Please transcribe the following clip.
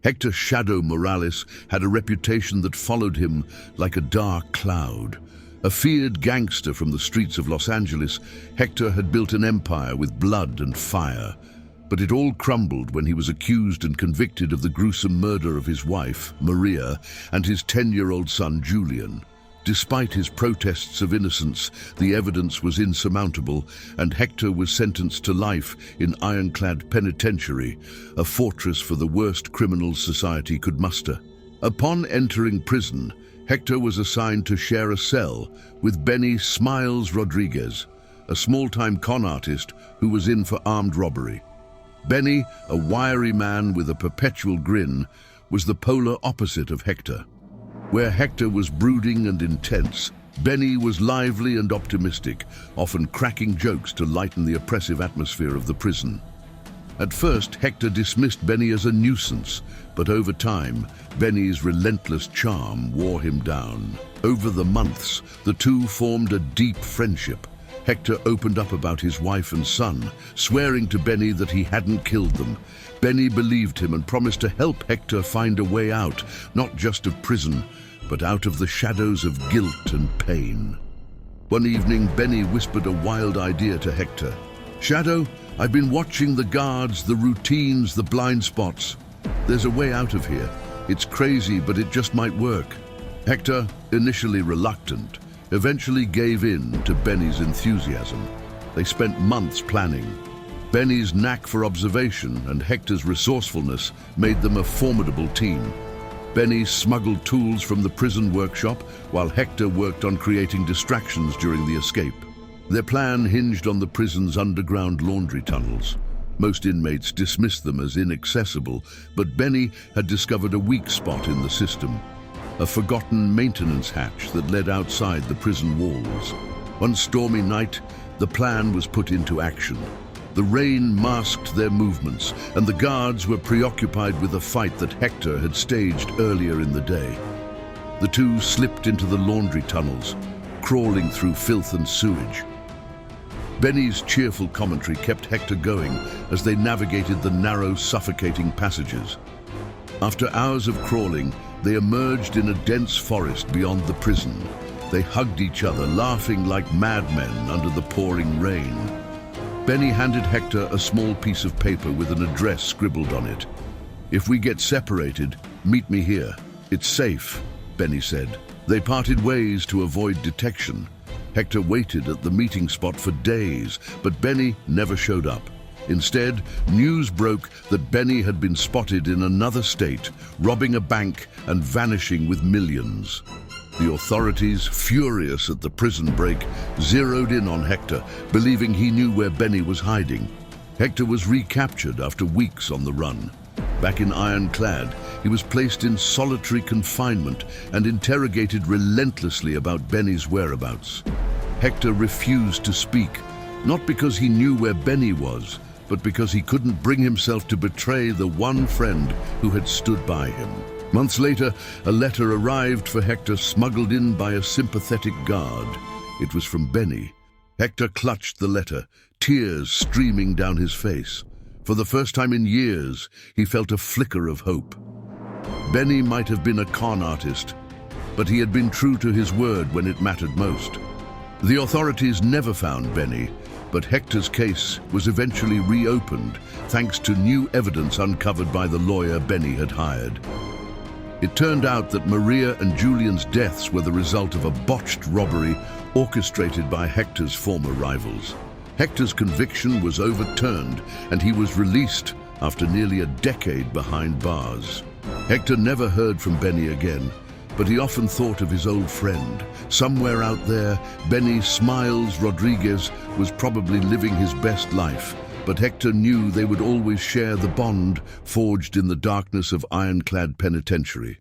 Hector Shadow Morales had a reputation that followed him like a dark cloud. A feared gangster from the streets of Los Angeles, Hector had built an empire with blood and fire. But it all crumbled when he was accused and convicted of the gruesome murder of his wife, Maria, and his 10-year-old son, Julian. Despite his protests of innocence, the evidence was insurmountable, and Hector was sentenced to life in Ironclad Penitentiary, a fortress for the worst criminals society could muster. Upon entering prison, Hector was assigned to share a cell with Benny Smiles Rodriguez, a small-time con artist who was in for armed robbery. Benny, a wiry man with a perpetual grin, was the polar opposite of Hector. Where Hector was brooding and intense, Benny was lively and optimistic, often cracking jokes to lighten the oppressive atmosphere of the prison. At first, Hector dismissed Benny as a nuisance, but over time, Benny's relentless charm wore him down. Over the months, the two formed a deep friendship. Hector opened up about his wife and son, swearing to Benny that he hadn't killed them. Benny believed him and promised to help Hector find a way out, not just of prison, but out of the shadows of guilt and pain. One evening, Benny whispered a wild idea to Hector. "Shadow, I've been watching the guards, the routines, the blind spots. There's a way out of here. It's crazy, but it just might work." Hector, initially reluctant, eventually gave in to Benny's enthusiasm. They spent months planning. Benny's knack for observation and Hector's resourcefulness made them a formidable team. Benny smuggled tools from the prison workshop, while Hector worked on creating distractions during the escape. Their plan hinged on the prison's underground laundry tunnels. Most inmates dismissed them as inaccessible, but Benny had discovered a weak spot in the system, a forgotten maintenance hatch that led outside the prison walls. One stormy night, the plan was put into action. The rain masked their movements, and the guards were preoccupied with a fight that Hector had staged earlier in the day. The two slipped into the laundry tunnels, crawling through filth and sewage. Benny's cheerful commentary kept Hector going as they navigated the narrow, suffocating passages. After hours of crawling, they emerged in a dense forest beyond the prison. They hugged each other, laughing like madmen under the pouring rain. Benny handed Hector a small piece of paper with an address scribbled on it. "If we get separated, meet me here. It's safe," Benny said. They parted ways to avoid detection. Hector waited at the meeting spot for days, but Benny never showed up. Instead, news broke that Benny had been spotted in another state, robbing a bank and vanishing with millions. The authorities, furious at the prison break, zeroed in on Hector, believing he knew where Benny was hiding. Hector was recaptured after weeks on the run. Back in Ironclad, he was placed in solitary confinement and interrogated relentlessly about Benny's whereabouts. Hector refused to speak, not because he knew where Benny was, but because he couldn't bring himself to betray the one friend who had stood by him. Months later, a letter arrived for Hector, smuggled in by a sympathetic guard. It was from Benny. Hector clutched the letter, tears streaming down his face. For the first time in years, he felt a flicker of hope. Benny might have been a con artist, but he had been true to his word when it mattered most. The authorities never found Benny, but Hector's case was eventually reopened thanks to new evidence uncovered by the lawyer Benny had hired. It turned out that Maria and Julian's deaths were the result of a botched robbery orchestrated by Hector's former rivals. Hector's conviction was overturned, and he was released after nearly a decade behind bars. Hector never heard from Benny again, but he often thought of his old friend. Somewhere out there, Benny Smiles Rodriguez was probably living his best life, but Hector knew they would always share the bond forged in the darkness of Ironclad Penitentiary.